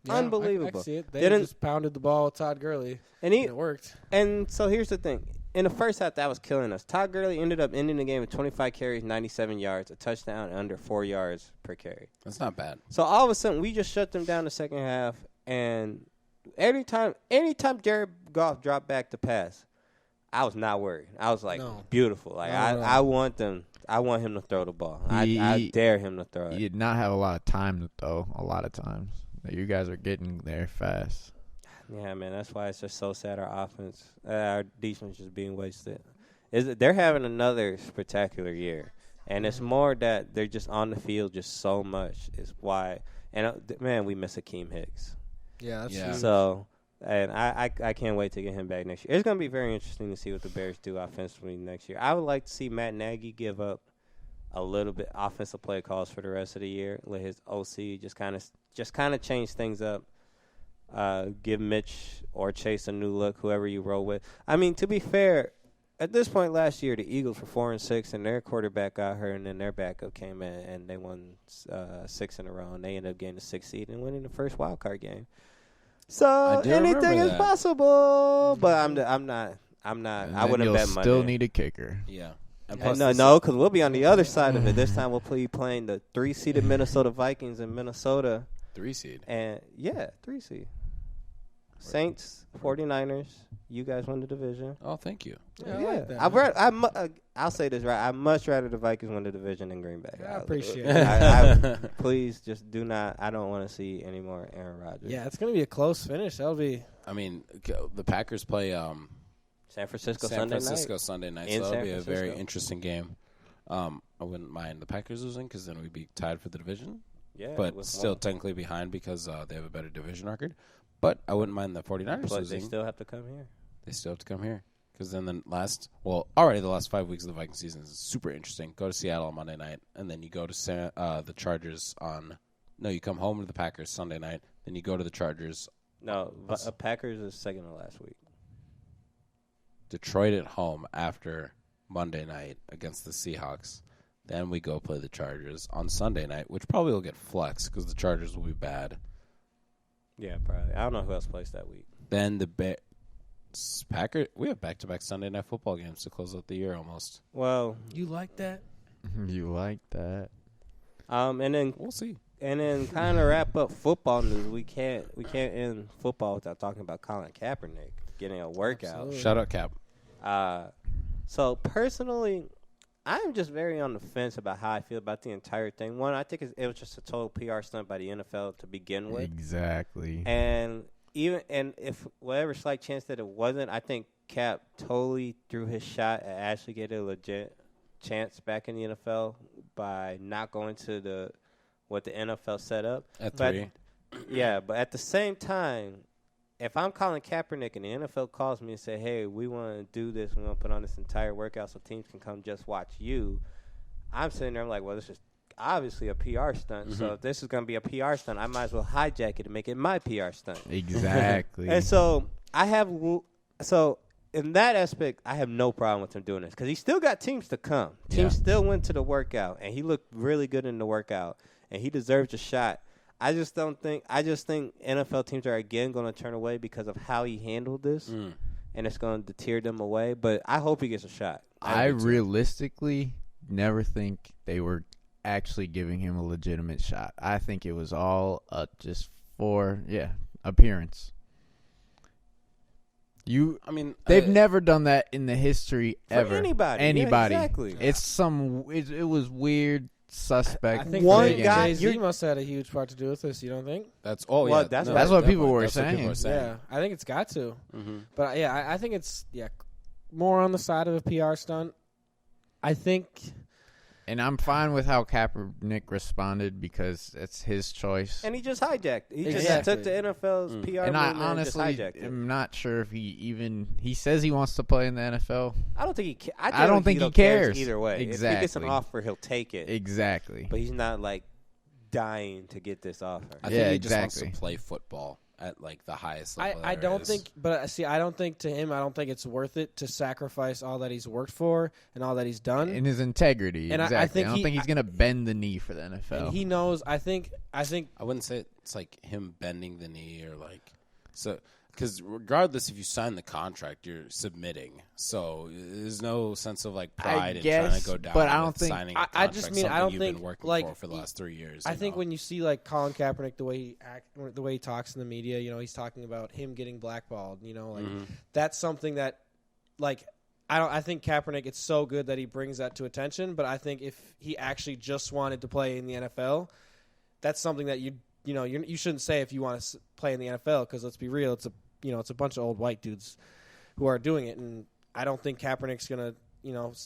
Yeah, Unbelievable. I see it. They just pounded the ball with Todd Gurley, and it worked. And so here's the thing. In the first half, that was killing us. Todd Gurley ended up ending the game with 25 carries, 97 yards, a touchdown, and under 4 yards per carry. That's not bad. So all of a sudden, we just shut them down the second half, and anytime Jared Goff dropped back to pass, I was not worried. I was like, beautiful. Like I want him to throw the ball. I dare him to throw it. He did not have a lot of time to throw a lot of times. You guys are getting there fast. Yeah, man, that's why it's just so sad our defense is being wasted. They're having another spectacular year, and it's more that they're just on the field just so much is why. And, man, we miss Akeem Hicks. Yeah, that's huge. So, and I can't wait to get him back next year. It's going to be very interesting to see what the Bears do offensively next year. I would like to see Matt Nagy give up a little bit offensive play calls for the rest of the year. Let his OC just kind of change things up. Give Mitch or Chase a new look, whoever you roll with. I mean, to be fair, at this point last year, the Eagles were 4-6, and their quarterback got hurt, and then their backup came in, and they won 6 in a row, and they ended up getting the 6th seed and winning the first wild card game. So anything is possible, but I'm not. I wouldn't bet money. Still need a kicker. Yeah. No, because we'll be on the other side of it. This time we'll be playing the 3-seeded Minnesota Vikings in Minnesota. 3-seed. And 3-seed. Saints, 49ers. You guys won the division. Oh, thank you. Yeah. I like that, I'll say this right. I'd much rather the Vikings win the division than Green Bay. I appreciate it. Please just do not. I don't want to see any more Aaron Rodgers. Yeah, it's going to be a close finish. That'll be. I mean, the Packers play San Francisco Sunday night. So that'll be a very interesting game. I wouldn't mind the Packers losing because then we'd be tied for the division. Yeah, but still technically behind because they have a better division record. But I wouldn't mind the 49ers losing. They still have to come here. They still have to come here. Because then the last 5 weeks of the Viking season is super interesting. Go to Seattle on Monday night, and then you go to the Chargers you come home to the Packers Sunday night, then you go to the Chargers. No, Packers is second to last week. Detroit at home after Monday night against the Seahawks. Then we go play the Chargers on Sunday night, which probably will get flexed because the Chargers will be bad. Yeah, probably. I don't know who else plays that week. Then the Packers. We have back-to-back Sunday night football games to close out the year almost. Well, you like that? You like that? And then we'll see. And then kind of wrap up football news. We can't end football without talking about Colin Kaepernick getting a workout. Absolutely. Shout out Cap. So personally, I'm just very on the fence about how I feel about the entire thing. One, I think it was just a total PR stunt by the NFL to begin with. Exactly. And if whatever slight chance that it wasn't, I think Cap totally threw his shot at actually getting a legit chance back in the NFL by not going to what the NFL set up. At 3. Yeah, but at the same time, if I'm Colin Kaepernick and the NFL calls me and say, hey, we want to do this, we want to put on this entire workout so teams can come just watch you, I'm sitting there, I'm like, well, this is obviously a PR stunt. Mm-hmm. So if this is going to be a PR stunt, I might as well hijack it and make it my PR stunt. Exactly. And so in that aspect, I have no problem with him doing this because he still got teams to come. Teams still went to the workout, and he looked really good in the workout, and he deserves a shot. I just think NFL teams are again going to turn away because of how he handled this, and it's going to deter them away. But I hope he gets a shot. I realistically never think they were actually giving him a legitimate shot. I think it was all just for appearance. They've never done that in the history ever. For anybody. Yeah, exactly. It was weird, suspect. I think one guy Jay-Z must have had a huge part to do with this. You don't think? That's that's what people were saying. Yeah, I think it's got to. Mm-hmm. But I think it's more on the side of a PR stunt. I think. And I'm fine with how Kaepernick responded because it's his choice. And he just hijacked. He just took the NFL's PR and I movement honestly and just hijacked it. am not sure if he says he wants to play in the NFL. I don't think he I don't think he cares either way. Exactly. If he gets an offer, he'll take it. Exactly. But he's not like dying to get this offer. I think he just wants to play football at like the highest level. I don't think, but see, I don't think to him, I don't think it's worth it to sacrifice all that he's worked for and all that he's done in his integrity. And exactly. I don't think he's going to bend the knee for the NFL. And he knows. I think. I wouldn't say it's like him bending the knee or like so. Because regardless if you sign the contract, you're submitting. So there's no sense of like pride in trying to go down. But I don't think signing. I just mean I don't you've think been working like for the last 3 years. I think when you see like Colin Kaepernick, the way he talks in the media, he's talking about him getting blackballed. That's something that like I think Kaepernick. It's so good that he brings that to attention. But I think if he actually just wanted to play in the NFL, that's something that you shouldn't say if you want to play in the NFL because let's be real, it's a bunch of old white dudes who are doing it, and I don't think Kaepernick's going to,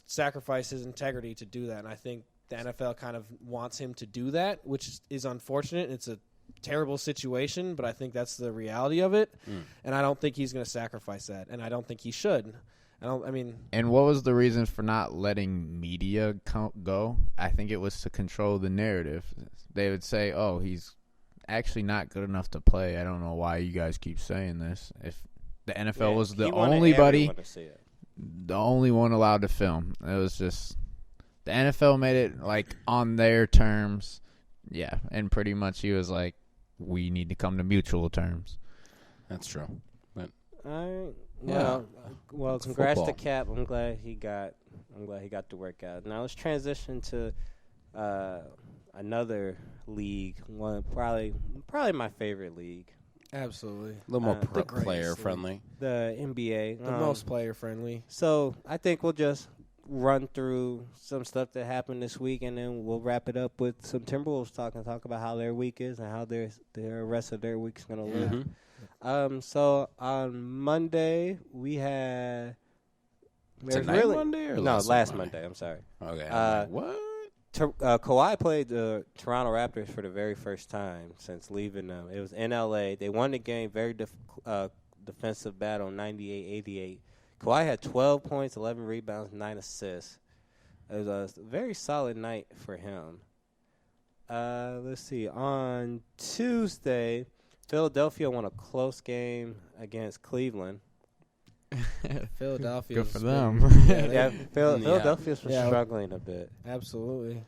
sacrifice his integrity to do that. And I think the NFL kind of wants him to do that, which is unfortunate. It's a terrible situation, but I think that's the reality of it. And I don't think he's going to sacrifice that, and I don't think he should. And what was the reason for not letting media go? I think it was to control the narrative. They would say, "Oh, he's actually not good enough to play. I don't know why you guys keep saying this." If the NFL was the only one allowed to film, it was just the NFL made it like on their terms. Yeah, and pretty much he was like, "We need to come to mutual terms." That's true. But well, congrats to Cap. I'm glad he got to work out. Now let's transition to another league, one probably my favorite league. Absolutely, a little more player friendly. The NBA, the most player friendly. So I think we'll just run through some stuff that happened this week, and then we'll wrap it up with some Timberwolves talk about how their week is and how their rest of their week's gonna look. Mm-hmm. So on Monday we had. Monday or last Monday. I'm sorry. Okay. What? Kawhi played the Toronto Raptors for the very first time since leaving them. It was in L.A. They won the game, very defensive battle, 98-88. Kawhi had 12 points, 11 rebounds, 9 assists. It was a very solid night for him. Let's see. On Tuesday, Philadelphia won a close game against Cleveland. Philadelphia. Good for them. Philadelphia's struggling a bit. Absolutely.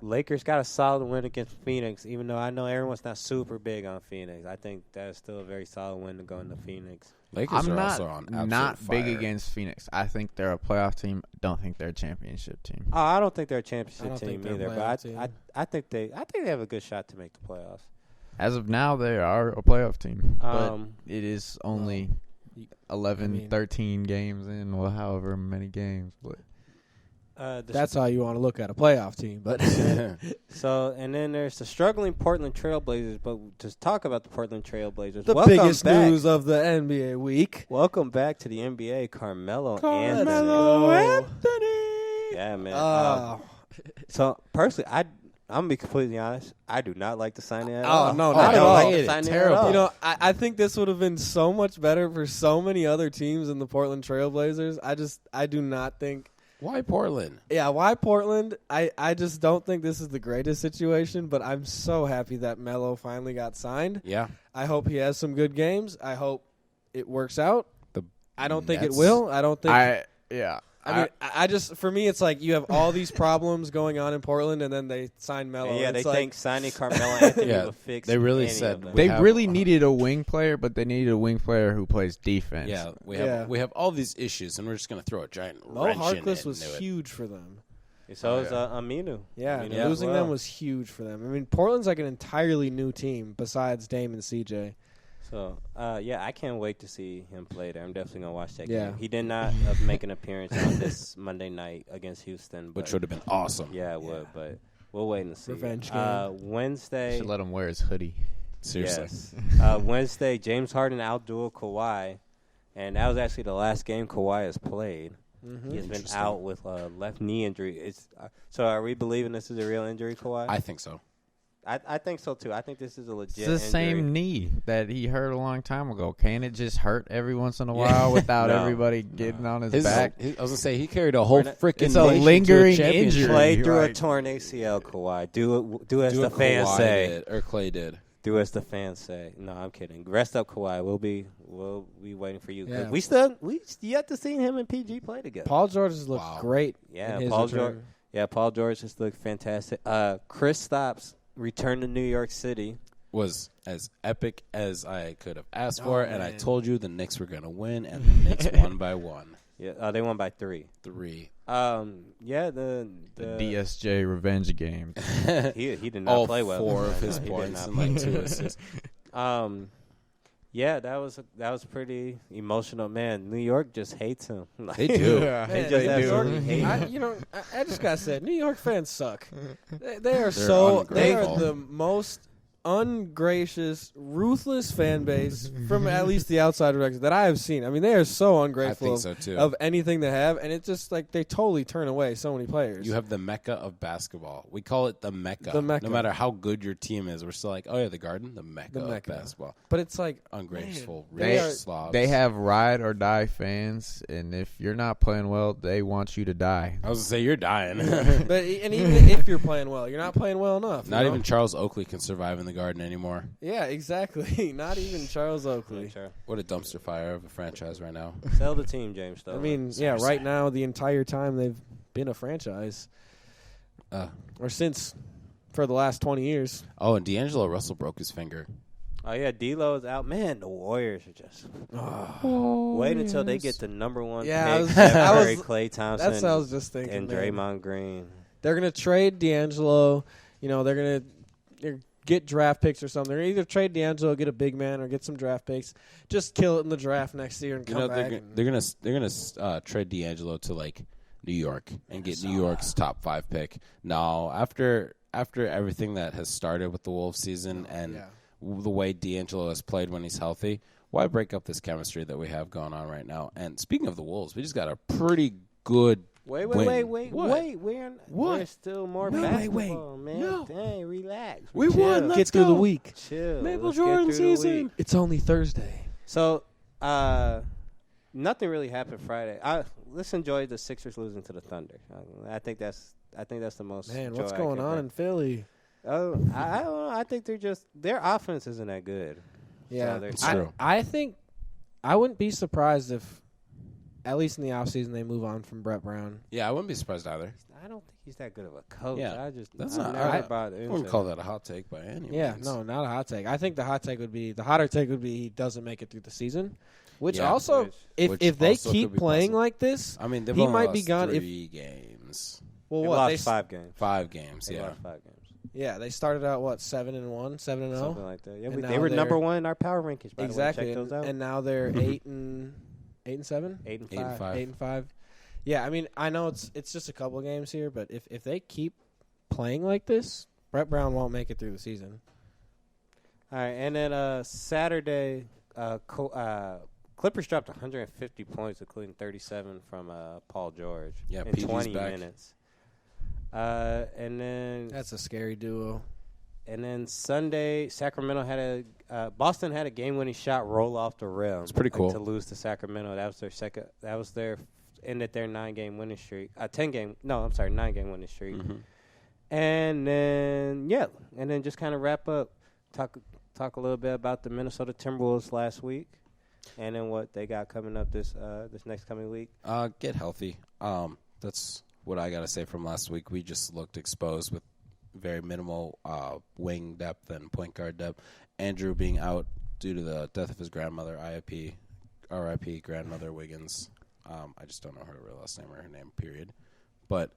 Lakers got a solid win against Phoenix, even though I know everyone's not super big on Phoenix. I think that's still a very solid win to go into Phoenix. Lakers I'm are not, also on absolute not fire. big against Phoenix. I think they're a playoff team. Don't think they're a championship team. Oh, I don't think they're a championship I don't team think they're either, a but playoff I think they have a good shot to make the playoffs. As of now, they are a playoff team. But it is only 13 games in, or however many games. But that's how you want to look at a playoff team. But so, and then there's the struggling Portland Trailblazers. But to talk about the Portland Trailblazers, the biggest news of the NBA week. Welcome back to the NBA, Carmelo Anthony. Yeah, man. So personally, I'm gonna be completely honest. I do not like the signing at Oh, all. no, I not at don't all. like the It's signing terrible. at all. You know, I think this would have been so much better for so many other teams in the Portland Trailblazers. I do not think. Why Portland? Yeah, why Portland? I just don't think this is the greatest situation, but I'm so happy that Melo finally got signed. Yeah. I hope he has some good games. I hope it works out. I don't think it Nets- will. I don't think. I mean, I I just, for me, it's like you have all these problems going on in Portland, and then they sign Melo. And yeah, they It's like, think signing Carmelo Anthony Yeah, will fix. they really any said of them. they have- really needed a wing player, but they needed a wing player who plays defense. Yeah, Yeah. we have all these issues, and we're just gonna throw a giant Mo wrench Harkless into was it. huge for them. So is Aminu. Yeah, Aminu Yeah. as losing well. them was huge for them. I mean, Portland's like an entirely new team besides Dame and CJ. So, I can't wait to see him play there. I'm definitely going to watch that Yeah. game. He did not make an appearance on this Monday night against Houston. Which but would have been awesome. Yeah, it would, but we'll wait and see. Revenge game. Wednesday. Should let him wear his hoodie. Seriously. Yes. Wednesday, James Harden outdueled Kawhi, and that was actually the last game Kawhi has played. Mm-hmm. He has been Interesting. out with a left knee injury. So are we believing this is a real injury, Kawhi? I think so. I think so, too. I think this is a legit It's the injury. same knee that he hurt a long time ago. Can't it just hurt every once in a while without No. everybody getting on his back? I was gonna say he carried a whole freaking. It's a nation to lingering championship. injury. Play through Right. a torn ACL, Kawhi. Do as Do the what fans Kawhi say. did, or Clay did. Do as the fans say. No, I'm kidding. Rest up, Kawhi. We'll be waiting for you. 'Cause Yeah. we yet to see him and PG play together. Paul George has looked Wow. great. Yeah, in his Paul return. George. Yeah, Paul George just looked fantastic. Chris Stops returned to New York City. Was as epic as I could have asked for, and I man. told you the Knicks were gonna win, and the Knicks won by 1. Yeah, they won by 3. 3. Yeah, the DSJ revenge game. he did not All play well. 4 of No, his he did points not and play like 2 well. assists. Yeah, that was pretty emotional. Man, New York just hates him. Like, They do. Yeah, They Man, just New absolutely York- hate I, him. you know, I just gotta say, New York fans suck. They are They're ungrateful. the most ungracious, ruthless fan base from at least the outside direction that I have seen. I mean, they are so I ungrateful think so too. of anything they have, and it's just like they totally turn away so many players. You have the mecca of basketball. We call it the mecca. The Mecca. No matter how good your team is, we're still like, oh yeah, the Garden, the mecca, The Mecca. of basketball. but it's like Ungrateful, They rich are- slobs. They have ride or die fans, and if you're not playing well, they want you to die. I was gonna say you're dying. but and even if you're playing well, you're not playing well enough. Not you know? even Charles Oakley can survive in the Garden anymore. Yeah, exactly. Not even Charles Oakley. Sure. What a dumpster fire of a franchise right now. Sell the team, James. I Stoller. mean, yeah, Seriously. right now the entire time they've been a franchise, or since for the last 20 years. Oh, and D'Angelo Russell broke his finger. oh yeah, D'Lo's out. Man, the Warriors are just wait until they get the number 1 Yeah, I pick. was- Steph I was- Curry, Klay Thompson, That's what I was just thinking. and man. Draymond Green. They're gonna trade D'Angelo. You know, they're get draft picks or something. They're gonna either trade D'Angelo, get a big man, or get some draft picks. Just kill it in the draft next year and You come know back. they're gonna trade D'Angelo to like New York and get New York's top 5 pick. Now after everything that has started with the Wolves season and yeah. the way D'Angelo has played when he's healthy, why break up this chemistry that we have going on right now? And speaking of the Wolves, we just got a pretty good Wait, win. wait. What? What? There's still more No, basketball, wait. man. No. Dang, relax. We Chill. won. Let's Get through the go. week. Chill. Michael Let's get Jordan through the season. week. It's only Thursday. So, nothing really happened Friday. Let's enjoy the Sixers losing to the Thunder. I think that's the most. Man, joy what's I going can on bring. in Philly? Oh, I don't know. I think their offense isn't that good. Yeah, So they're- It's true. I think I wouldn't be surprised if, at least in the offseason, they move on from Brett Brown. Yeah, I wouldn't be surprised either. I don't think he's that good of a coach. Yeah, I've not- never I bought I into wouldn't it. call that a hot take by any Yeah, means. no, not a hot take. I think the hotter take would be he doesn't make it through the season. Which Yeah. also, Which if they also could keep be playing possible. like this, I mean, they've He only might lost be gone if- 3 games. well, They what lost they 5 games. 5 games, They yeah. lost 5 games. yeah, they started out 7-1, 7-0, Something like that. Yeah, And they now were they're- number 1 in our power rankings. By exactly, the way. Check those out. and now they're 8-7, 8-5. 8-5. Yeah, I mean, I know it's just a couple of games here, but if they keep playing like this, Brett Brown won't make it through the season. All right, and then Saturday, Clippers dropped 150 points, including 37 from Paul George Yeah, in PG's 20 back. minutes. And then That's a scary duo. And then Sunday, Boston had a game-winning shot roll off the rim. It's pretty cool to lose to Sacramento. That was their second. That was their ended their 9-game winning streak. 9-game winning streak. Mm-hmm. And then just kind of wrap up. Talk a little bit about the Minnesota Timberwolves last week, and then what they got coming up this next coming week. Get healthy. That's what I gotta say from last week. We just looked exposed with very minimal wing depth and point guard depth. Andrew being out due to the death of his grandmother, RIP, grandmother Wiggins. I just don't know her real last name or her name, period. But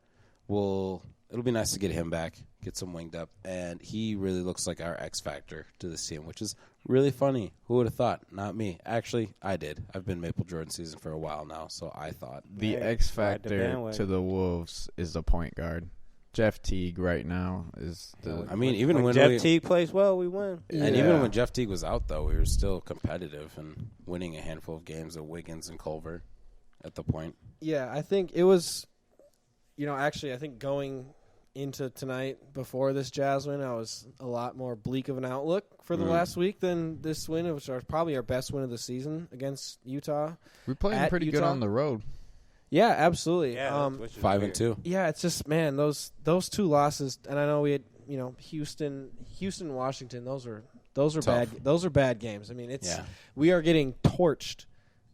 it'll be nice to get him back, get some wing depth, and he really looks like our X factor to this team, which is really funny. Who would have thought? Not me. Actually, I did. I've been Maple Jordan season for a while now, so I thought. The X factor to the Wolves is the point guard. Jeff Teague right now is the. I mean, even when Jeff Teague plays well, we win. And even when Jeff Teague was out, though, we were still competitive and winning a handful of games of Wiggins and Culver at the point. Yeah, I think it was, I think going into tonight before this Jazz win, I was a lot more bleak of an outlook for the last week than this win, which was probably our best win of the season against Utah. We're playing pretty good on the road. Yeah, absolutely. Yeah, 5-2. Yeah, it's just, man, those two losses, and I know we had, Houston, Washington. Those are Tough. bad. Those are bad games. I mean, we are getting torched,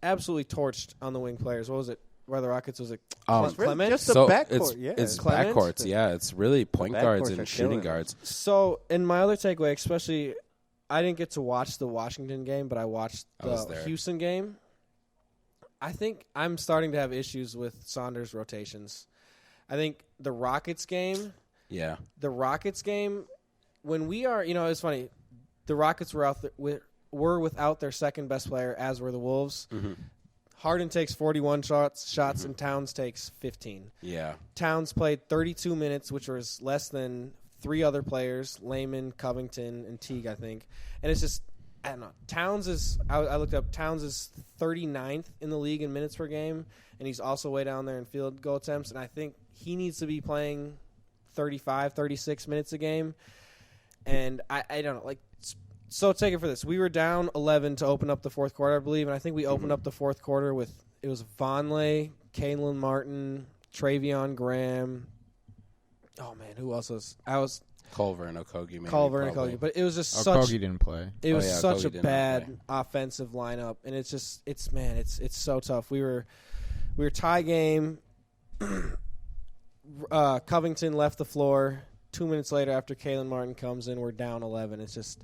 absolutely torched on the wing players. What was it? Where the Rockets was it? Clement? Just the backcourt. It's Clement? backcourts. Yeah, it's really point guards backcourts are and shooting killing guards. So, in my other takeaway, especially, I didn't get to watch the Washington game, but I watched the Houston game. I think I'm starting to have issues with Saunders' rotations. I think the Rockets game. Yeah. The Rockets game, when we are, it's funny. The Rockets were without their second best player, as were the Wolves. Mm-hmm. Harden takes 41 shots, and Towns takes 15. Yeah. Towns played 32 minutes, which was less than three other players, Layman, Covington, and Teague, I think. And it's just, I don't know. Towns is, I looked up, Towns is 39th in the league in minutes per game, and he's also way down there in field goal attempts, and I think he needs to be playing 35, 36 minutes a game. And I don't know, so take it for this. We were down 11 to open up the fourth quarter, I believe, and I think we opened up the fourth quarter with, it was Vonleh, Kalen Martin, Travion Graham. Oh, man, who else was? Culver and Okogie. Maybe, Culver and Okogie. But it was just Okogie didn't play. It was such Okogie a did bad offensive lineup, and it's so tough. We were tie game. Covington left the floor 2 minutes later after Kalen Martin comes in. We're down 11. It's just,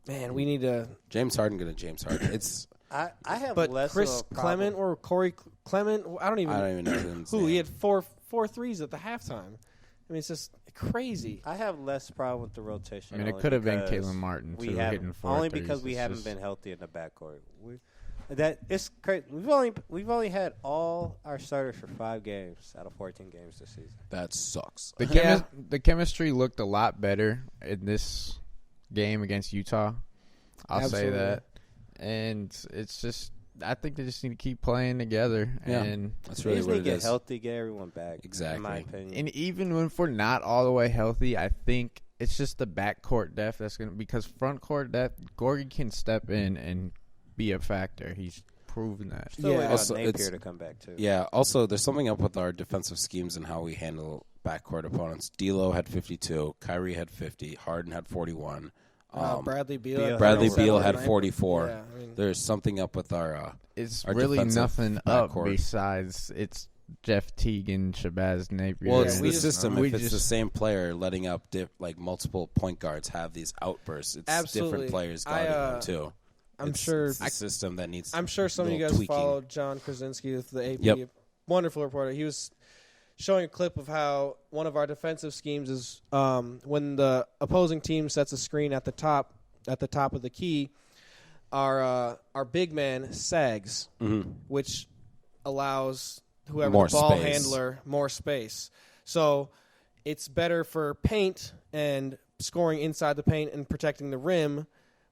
man, we need to. James Harden going to James Harden. It's. I have but less Chris of a problem. Clement or Corey Clement. I don't even know his who. name. He had four threes at the halftime. I mean, it's just crazy. I have less problem with the rotation. I mean, it could have been Kalen Martin too, hitting 4 only threes. because we It's haven't just- been healthy in the backcourt. It's crazy. We've only had all our starters for 5 games out of 14 games this season. That sucks. The chemistry looked a lot better in this game against Utah. I'll say that. And it's just, I think they just need to keep playing together. Yeah. And That's They really just what need it to get is. healthy, get everyone back. Exactly. In my opinion. And even if we're not all the way healthy, I think it's just the backcourt depth that's going to, because front court depth, Gorgie can step in and be a factor. He's proven that. Still waiting on Also, Napier to come back too. Yeah. Also, there's something up with our defensive schemes and how we handle backcourt opponents. D'Lo had 52. Kyrie had 50. Harden had 41. Bradley Beal. Bradley Beal had 49. 44. Yeah, I mean, There's something up with our. It's our really defensive nothing up backcourt. besides it's Jeff Teague and Shabazz Napier. Well, it's and the system. we If it's just- the same player letting up multiple point guards have these outbursts, it's Absolutely. different players guarding them too. I'm sure. It's the system that needs. I'm sure some of you little guys tweaking. followed John Krasinski with the AP. Yep. Wonderful reporter. He was showing a clip of how one of our defensive schemes is when the opposing team sets a screen at the top of the key, our big man sags, which allows whoever More the ball space. handler more space. So it's better for paint and scoring inside the paint and protecting the rim,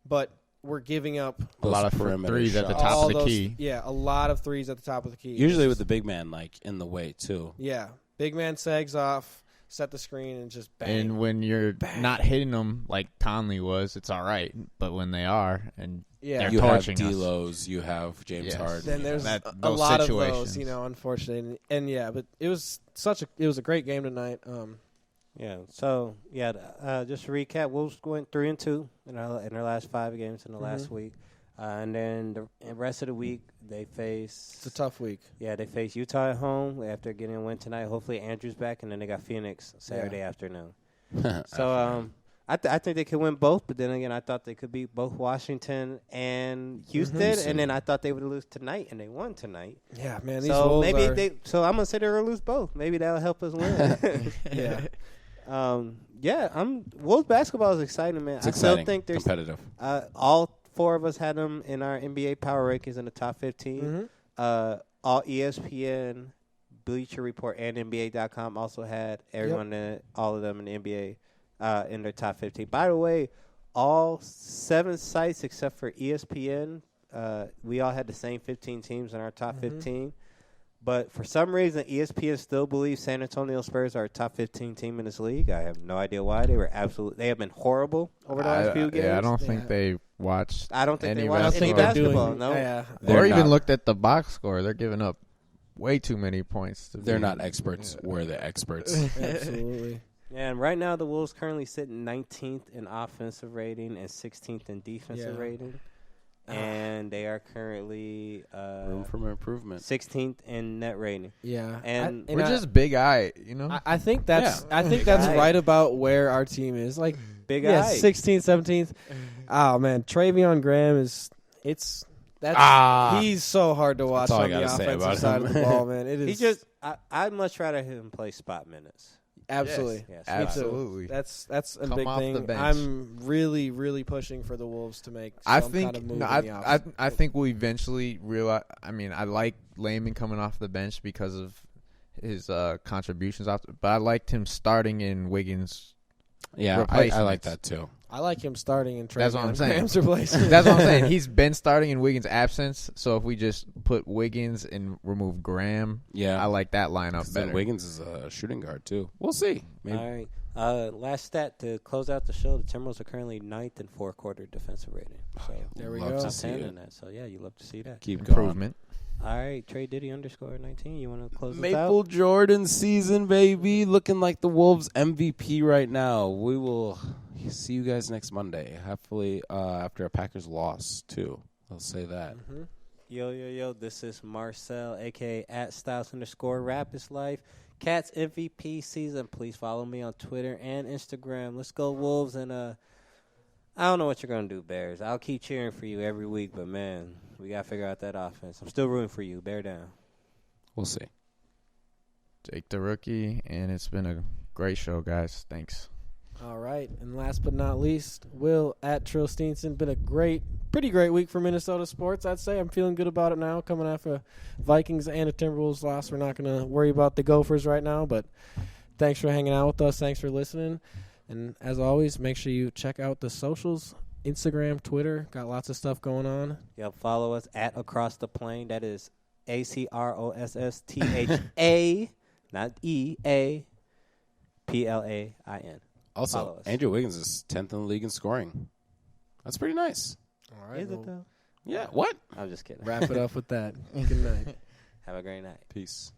but we're giving up a lot of perimeter threes at the shots. top all of the those, key. Yeah, a lot of threes at the top of the key. Usually with the big man in the way too. Yeah, big man sags off. set the screen and just bang. And when you're not hitting them like Conley was, it's all right. But when they are, and they're you have torching us. D'Los, you have James Harden. Then there's a those lot situations. of those, unfortunately. And but it was a great game tonight. Just to recap, Wolves went 3-2 in their last 5 games in the last week. And then the rest of the week, they face... It's a tough week. Yeah, they face Utah at home after getting a win tonight. Hopefully Andrew's back, and then they got Phoenix Saturday afternoon. So I think they could win both, but then again, I thought they could beat both Washington and Houston, and then I thought they would lose tonight, and they won tonight. Yeah, man. These so Wolves maybe So I'm gonna say they're gonna lose both. Maybe that'll help us win. Wolves basketball is exciting, man. It's I exciting. still think there's competitive. All 4 of us had them in our NBA power rankings in the top 15. All ESPN, Bleacher Report, and NBA.com also had everyone, all of them in the NBA in their top 15. By the way, all 7 sites except for ESPN, we all had the same 15 teams in our top 15. But for some reason, ESPN still believes San Antonio Spurs are a top 15 team in this league. I have no idea why. They have been horrible over the last few games. Yeah, I don't think they watched. I don't think any they watched any basketball. No. Yeah. Or even looked at the box score. They're giving up way too many points. They're not experts. We're the experts. Absolutely. And right now, the Wolves currently sitting 19th in offensive rating and 16th in defensive rating. And they are currently room for improvement. 16th in net rating. Yeah, and we're just big eye, I think that's right about where our team is. Like big eye, 16th, 17th. Oh man, Travion Graham he's so hard to watch on the offensive side of the ball, man. It is. I'd much rather him play spot minutes. Absolutely. Yes. Absolutely. That's a Come big off thing. the bench. I'm really, really pushing for the Wolves to make some kind of move in the offense. I think we'll eventually realize. I mean, I like Layman coming off the bench because of his contributions, but I liked him starting in Wiggins. Yeah, I like that too. I like him starting in That's what I'm saying. Graham's replacement. That's what I'm saying. He's been starting in Wiggins' absence, so if we just put Wiggins and remove Graham, I like that lineup better. Wiggins is a shooting guard too. We'll see. Maybe. All right. Last stat to close out the show: the Timberwolves are currently 9th in 4-quarter defensive rating. So there we love go. To see it. That. So you love to see that. Keep improvement. All right, Trey Diddy _19. You want to close this out? Maple Jordan season, baby, looking like the Wolves MVP right now. We will see you guys next Monday. Hopefully, after a Packers loss too. I'll say that. Yo. This is Marcell, aka @Styles_Rap is Life. Cats MVP season. Please follow me on Twitter and Instagram. Let's go Wolves. And I don't know what you're gonna do, Bears. I'll keep cheering for you every week, but man, we gotta figure out that offense. I'm still rooting for you. Bear down. We'll see. Jake the rookie, and it's been a great show, guys. Thanks. All right, and last but not least, Will @Tresdon. Been a pretty great week for Minnesota sports, I'd say. I'm feeling good about it now, coming off a Vikings and a Timberwolves loss. We're not going to worry about the Gophers right now, but thanks for hanging out with us. Thanks for listening. And as always, make sure you check out the socials, Instagram, Twitter. Got lots of stuff going on. Yep, follow us @Across the Plain. That is ACROSSTHA, not EAPLAIN. Also, Andrew Wiggins is 10th in the league in scoring. That's pretty nice. All right. Is it though? Yeah. What? I'm just kidding. Wrap it up with that. Good night. Have a great night. Peace.